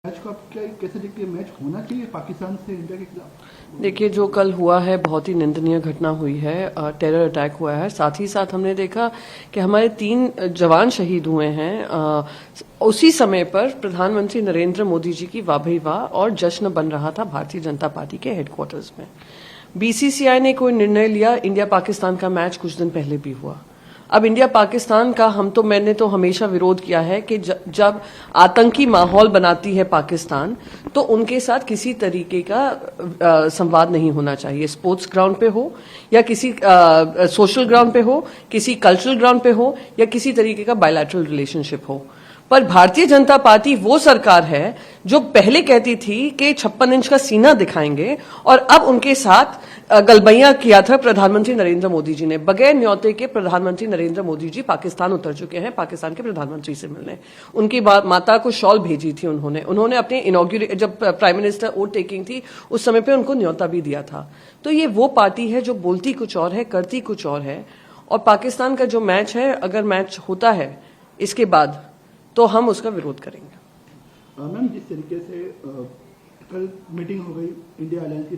Match को आप क्या कैसे देखते हैं? मैच होना चाहिए पाकिस्तान से इंडिया के खिलाफ? देखिए, जो कल हुआ है बहुत ही निंदनीय घटना हुई है। टेरर अटैक हुआ है। साथ ही साथ हमने देखा कि हमारे 3 जवान शहीद हुए हैं। उसी समय पर प्रधानमंत्री नरेंद्र मोदी जी की वाह भाई वाह और जश्न बन रहा था भारतीय जनता पार्टी के हेडक्वार्टर्स में। बीसीसीआई ने कोई निर्णय लिया। इंडिया पाकिस्तान का मैच कुछ दिन पहले भी हुआ। अब इंडिया पाकिस्तान का मैंने तो हमेशा विरोध किया है कि जब आतंकी माहौल बनाती है पाकिस्तान तो उनके साथ किसी तरीके का संवाद नहीं होना चाहिए। स्पोर्ट्स ग्राउंड पे हो या किसी सोशल ग्राउंड पे हो, किसी कल्चरल ग्राउंड पे हो या किसी तरीके का बायलैटरल रिलेशनशिप हो। पर भारतीय जनता पार्टी वो सरकार है जो पहले कहती थी कि 56 इंच का सीना दिखाएंगे और अब उनके साथ गलबैया किया था प्रधानमंत्री नरेंद्र मोदी जी ने। बगैर न्योते के प्रधानमंत्री नरेंद्र मोदी जी पाकिस्तान उतर चुके हैं पाकिस्तान के प्रधानमंत्री से मिलने। उनकी माता को शॉल भेजी थी उन्होंने अपने इनॉग्रेट जब प्राइम मिनिस्टर ओथ टेकिंग थी उस समय पे उनको न्योता भी दिया था। तो ये वो पार्टी है जो बोलती कुछ और है, करती कुछ और है। और पाकिस्तान का जो मैच है, अगर मैच होता है इसके बाद तो हम उसका विरोध करेंगे। मैम, जिस तरीके से कल मीटिंग हो गई इंडिया अलायंस की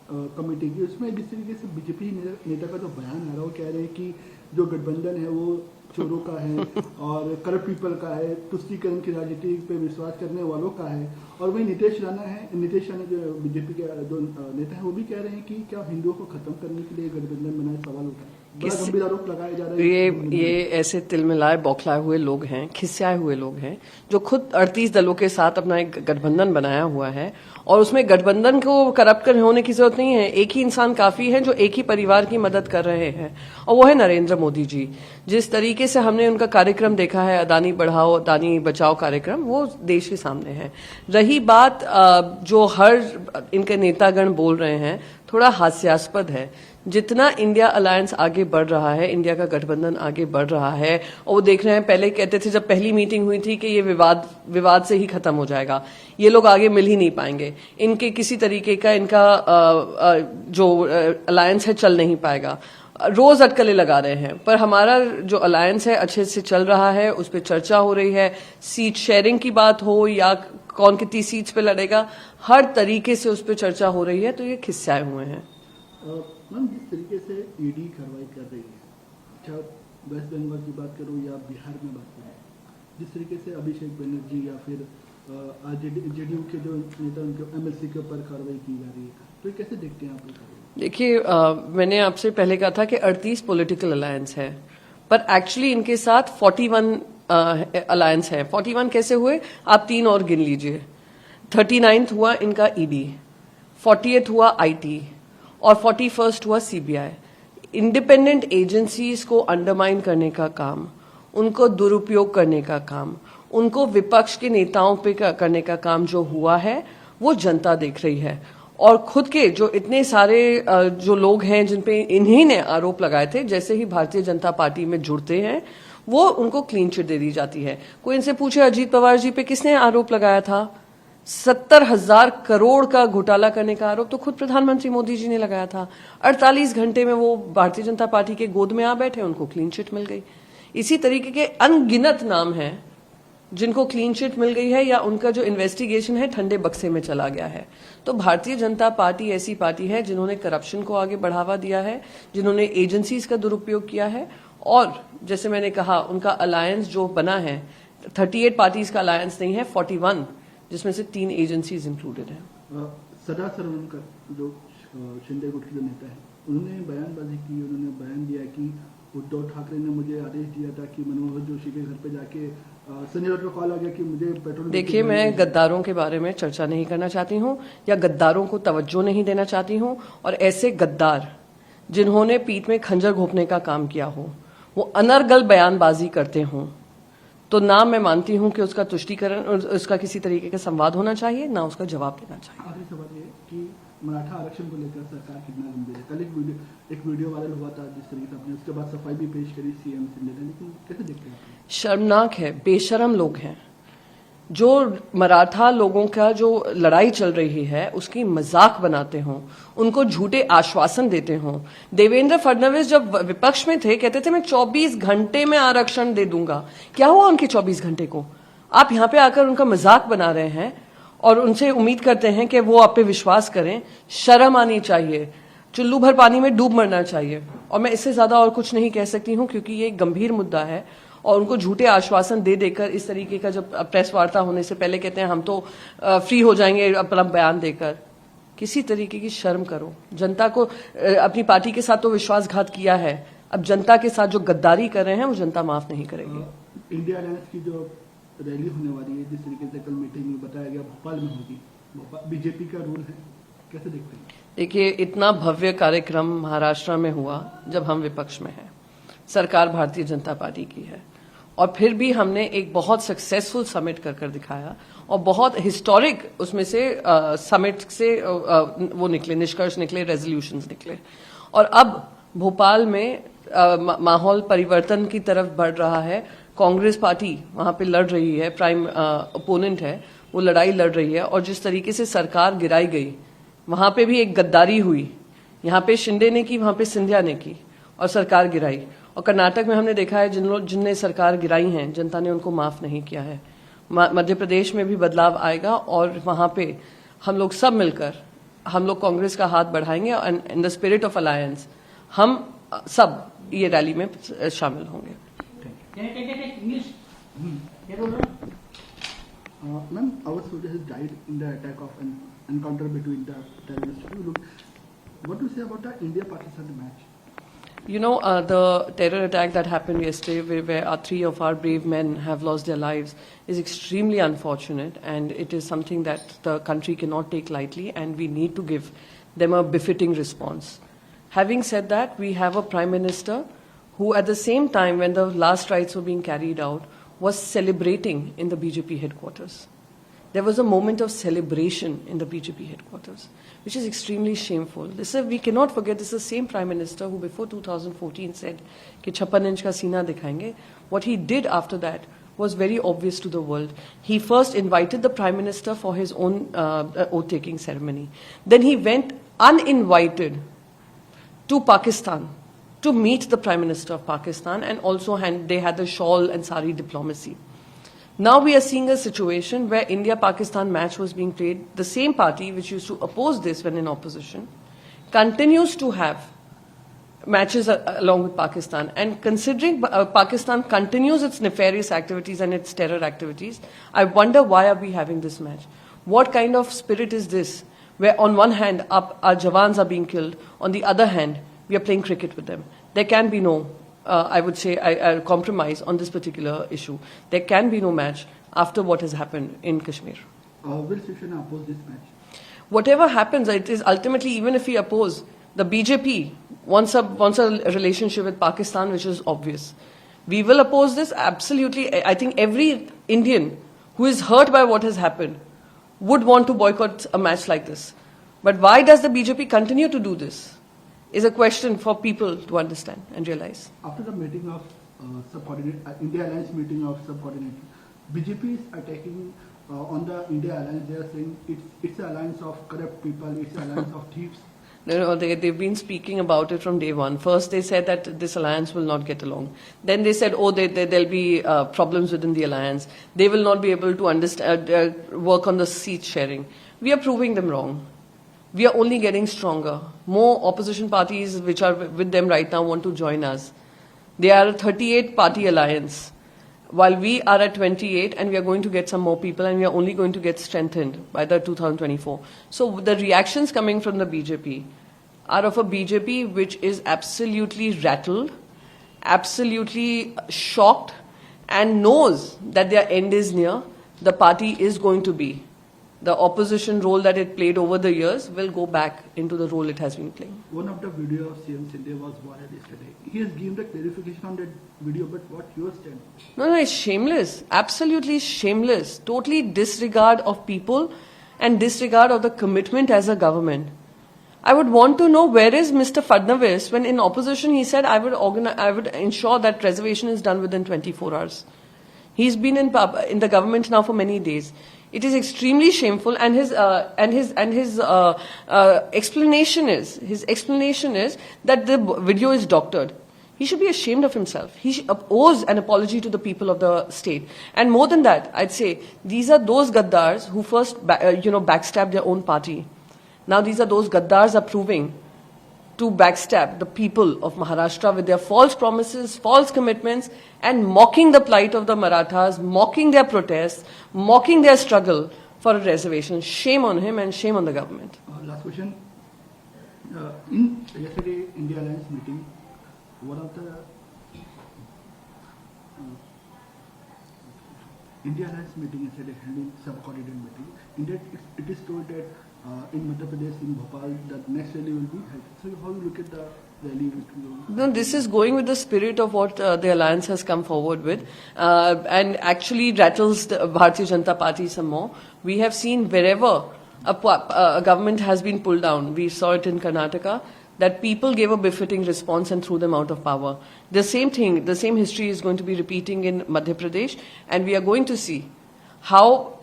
कमेटी की, उसमें जिस तरीके से बीजेपी नेता का जो बयान आ रहा है वो कह रहे हैं कि जो गठबंधन है वो चोरों का है और करप्ट पीपल का है, तुष्टीकरण की राजनीति पे विश्वास करने वालों का है। और वही नीतीश राणा जो बीजेपी के जो नेता है वो भी कह रहे हैं कि क्या हिंदुओं को खत्म करने के लिए गठबंधन बनाए, सवाल उठा है। बड़ा गंभीर आरोप लगाए जा रहे हैं। ये ऐसे तिलमिलाए बौखलाए हुए लोग हैं, खिसियाए हुए लोग हैं जो खुद 38 दलों के साथ अपना एक गठबंधन बनाया हुआ है और उसमें गठबंधन को करप्ट होने की जरूरत नहीं है। एक ही इंसान काफी है जो एक ही परिवार की मदद कर रहे हैं और वो है नरेंद्र मोदी जी। जिस तरीके से हमने उनका कार्यक्रम देखा है, अदानी बढ़ाओ अदानी बचाओ कार्यक्रम, वो देश के सामने है। रही बात जो हर इनके नेतागण बोल रहे हैं, थोड़ा हास्यास्पद है। जितना इंडिया अलायंस आगे बढ़ रहा है, इंडिया का गठबंधन आगे बढ़ रहा है और वो देख रहे हैं, पहले कहते थे जब पहली मीटिंग हुई थी कि ये विवाद से ही खत्म हो जाएगा, ये लोग आगे मिल ही नहीं पाएंगे, इनके किसी तरीके का इनका जो अलायंस है चल नहीं पाएगा। रोज अटकलें लगा रहे हैं, पर हमारा जो अलायंस है अच्छे से चल रहा है, उस पर चर्चा हो रही है। सीट शेयरिंग की बात हो या कौन कितनी सीट्स पे लड़ेगा, हर तरीके से उस पर चर्चा हो रही है। तो ये खिस्साए हुए हैं। मैम, जिस तरीके से ईडी कार्रवाई कर रही है, चाहे वेस्ट बंगाल की बात करो या बिहार में बात करो, जिस तरीके से अभिषेक बनर्जी या फिर जेडीयू के जो नेता उनके एमएलसी के ऊपर कार्रवाई की जा रही है, तो ये कैसे देखते हैं आप? देखिए, मैंने आपसे पहले कहा था कि 38 पॉलिटिकल अलायंस है, पर एक्चुअली इनके साथ 41 अलायंस है। 41 कैसे हुए, आप 3 और गिन लीजिए। 39th हुआ इनका ईडी, 40th हुआ आईटी और 41st हुआ सीबीआई। इंडिपेंडेंट एजेंसीज को अंडरमाइन करने का काम, उनको दुरुपयोग करने का काम, उनको विपक्ष के नेताओं पे करने का काम जो हुआ है वो जनता देख रही है। और खुद के जो इतने सारे जो लोग हैं जिन पे इन्हीं ने आरोप लगाए थे, जैसे ही भारतीय जनता पार्टी में जुड़ते हैं वो उनको क्लीन चिट दे दी जाती है। कोई इनसे पूछे अजीत पवार जी पे किसने आरोप लगाया था? 70,000 करोड़ का घोटाला करने का आरोप तो खुद प्रधानमंत्री मोदी जी ने लगाया था। 48 घंटे में वो भारतीय जनता पार्टी के गोद में आ बैठे, उनको क्लीन चिट मिल गई। इसी तरीके के अनगिनत नाम हैं जिनको क्लीन चिट मिल गई है या उनका जो इन्वेस्टिगेशन है ठंडे बक्से में चला गया है। तो भारतीय जनता पार्टी ऐसी पार्टी है जिन्होंने करप्शन को आगे बढ़ावा दिया है, जिन्होंने एजेंसीज का दुरुपयोग किया है। और जैसे मैंने कहा, उनका अलायंस जो बना है 38 पार्टीज का अलायंस नहीं है, 41, जिसमें से 3 एजेंसीज इंक्लूडेड हैं। सदा सरवणकर जो शिंदे गुट के जो नेता है, उन्होंने बयानबाजी की, उन्होंने बयान दिया कि उद्धव ठाकरे ने मुझे आदेश दिया था कि मनोहर जोशी के घर पे जाके शनिवार को कॉल आ गया कि मुझे पेट्रोल। देखिए, मैं गद्दारों के बारे में चर्चा नहीं करना चाहती हूँ या गद्दारों को तवज्जो नहीं देना चाहती हूँ। और ऐसे गद्दार जिन्होंने पीठ में खंजर घोंपने का काम किया हो, वो अनर्गल बयानबाजी करते हों, तो ना मैं मानती हूं कि उसका तुष्टीकरण, उसका किसी तरीके का संवाद होना चाहिए, ना उसका जवाब देना चाहिए। आखिरी सवाल ये कि मराठा आरक्षण को लेकर सरकार कितना गंभीर है? कल एक वीडियो वायरल हुआ था जिस तरीके से आपने उसके बाद सफाई भी पेश करी सीएम शिंदे ने, लेकिन कैसे देखते हैं? शर्मनाक है, बेशरम लोग हैं जो मराठा लोगों का जो लड़ाई चल रही है उसकी मजाक बनाते हों, उनको झूठे आश्वासन देते हों। देवेंद्र फडणवीस जब विपक्ष में थे कहते थे मैं 24 घंटे में आरक्षण दे दूंगा। क्या हुआ उनके 24 घंटे को? आप यहां पे आकर उनका मजाक बना रहे हैं और उनसे उम्मीद करते हैं कि वो आप पे विश्वास करें। शर्म आनी चाहिए, चुल्लू भर पानी में डूब मरना चाहिए। और मैं इससे ज्यादा और कुछ नहीं कह सकती हूं, क्योंकि ये एक गंभीर मुद्दा है और उनको झूठे आश्वासन दे देकर इस तरीके का जब प्रेस वार्ता होने से पहले कहते हैं हम तो फ्री हो जाएंगे अपना बयान देकर, किसी तरीके की शर्म करो। जनता को अपनी पार्टी के साथ तो विश्वासघात किया है, अब जनता के साथ जो गद्दारी कर रहे हैं वो जनता माफ नहीं करेगी। इंडिया अलायंस की जो रैली होने वाली है, जिस तरीके से कल मीटिंग में बताया गया भोपाल में होगी, बीजेपी का रोल है, कैसे देखते हैं? देखिए, इतना भव्य कार्यक्रम महाराष्ट्र में हुआ जब हम विपक्ष में हैं, सरकार भारतीय जनता पार्टी की है, और फिर भी हमने एक बहुत सक्सेसफुल समिट कर दिखाया और बहुत हिस्टोरिक उसमें से समिट से वो निकले, निष्कर्ष निकले, रेजोल्यूशंस निकले। और अब भोपाल में माहौल परिवर्तन की तरफ बढ़ रहा है। कांग्रेस पार्टी वहां पे लड़ रही है, प्राइम ओपोनेंट है, वो लड़ाई लड़ रही है। और जिस तरीके से सरकार गिराई गई, वहां पे भी एक गद्दारी हुई, यहाँ पे शिंदे ने की, वहां पे सिंधिया ने की और सरकार गिराई। और कर्नाटक में हमने देखा है जिनने सरकार गिराई है, जनता ने उनको माफ नहीं किया है। मध्य प्रदेश में भी बदलाव आएगा और वहां पे हम लोग सब मिलकर, हम लोग कांग्रेस का हाथ बढ़ाएंगे और in the spirit of alliance हम सब ये रैली में शामिल होंगे। Ma'am, our soldier has died in the attack of an encounter between the terrorists. What do you say about the India-Pakistan match? You know, the terror attack that happened yesterday, where 3 of our brave men have lost their lives, is extremely unfortunate, and it is something that the country cannot take lightly, and we need to give them a befitting response. Having said that, we have a Prime Minister who, at the same time when the last rites were being carried out, was celebrating in the BJP headquarters. There was a moment of celebration in the BJP headquarters, which is extremely shameful. We cannot forget, this is the same Prime Minister who before 2014 said कि 56 inch का सीना दिखाएंगे. What he did after that was very obvious to the world. He first invited the Prime Minister for his own oath-taking ceremony. Then he went uninvited to Pakistan to meet the Prime Minister of Pakistan, and also they had the shawl and sari diplomacy. Now we are seeing a situation where India-Pakistan match was being played. The same party which used to oppose this when in opposition continues to have matches along with Pakistan. And considering Pakistan continues its nefarious activities and its terror activities, I wonder why are we having this match? What kind of spirit is this? Where on one hand our jawans are being killed, on the other hand we are playing cricket with them. There can be no, I would say, compromise on this particular issue. There can be no match after what has happened in Kashmir. Will Shiv Sena oppose this match? Whatever happens, it is ultimately, even if we oppose, the BJP wants a relationship with Pakistan, which is obvious. We will oppose this, absolutely. I think every Indian who is hurt by what has happened would want to boycott a match like this. But why does the BJP continue to do this? Is a question for people to understand and realize. After the meeting of India Alliance meeting of subordinate, BJP is attacking on the India Alliance. They are saying it's an alliance of corrupt people, it's an alliance of thieves. No, they've been speaking about it from day one. First, they said that this alliance will not get along. Then they said, there'll be problems within the alliance. They will not be able to understand, work on the seat sharing. We are proving them wrong. We are only getting stronger. More opposition parties which are with them right now want to join us. They are a 38-party alliance, while we are at 28, and we are going to get some more people, and we are only going to get strengthened by the 2024. So the reactions coming from the BJP are of a BJP which is absolutely rattled, absolutely shocked, and knows that their end is near. The party is going to be. The opposition role that it played over the years will go back into the role it has been playing. One of the video of CM Shinde was viral yesterday. He has given the clarification on that video, but what your stand? No, it's shameless. Absolutely shameless. Totally disregard of people and disregard of the commitment as a government. I would want to know, where is Mr. Fadnavis when in opposition he said I would ensure that reservation is done within 24 hours. He's been in the government now for many days. It is extremely shameful, and his explanation is that the video is doctored. He should be ashamed of himself. He owes an apology to the people of the state. And more than that, I'd say these are those gaddars who first, backstabbed their own party. Now these are those gaddars are proving to backstab the people of Maharashtra with their false promises, false commitments, and mocking the plight of the Marathas, mocking their protests, mocking their struggle for a reservation. Shame on him and shame on the government. Last question. In yesterday India Alliance meeting, one of the India Alliance meeting yesterday held in subcoordinated meeting. In that it is told that in Madhya Pradesh, in Bhopal, the next rally will be held. So how you look at the rally? No, this is going with the spirit of what the alliance has come forward with, and actually rattles the Bharatiya Janata Party some more. We have seen wherever a government has been pulled down, we saw it in Karnataka, that people gave a befitting response and threw them out of power. The same thing, the same history is going to be repeating in Madhya Pradesh, and we are going to see how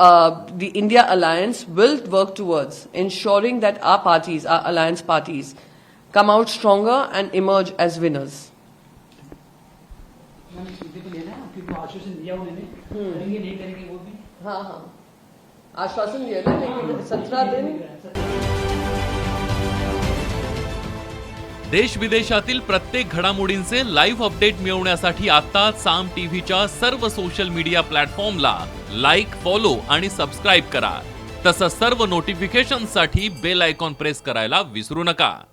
the India Alliance will work towards ensuring that our parties, our alliance parties, come out stronger and emerge as winners. Ma'am सीधे तो लेना है क्योंकि आश्वासन दिया उन्होंने करेंगे नहीं करेंगे वो भी हाँ आश्वासन दिया ना लेकिन 17 दिन देश विदेशातील प्रत्येक घडामोडींचे लाईव्ह अपडेट मिळवण्यासाठी आता साम टीव्हीच्या सर्व सोशल मीडिया प्लॅटफॉर्मला लाईक, फॉलो आणि सबस्क्राईब करा. तसंच सर्व नोटिफिकेशनसाठी बेल आयकॉन प्रेस करायला विसरू नका.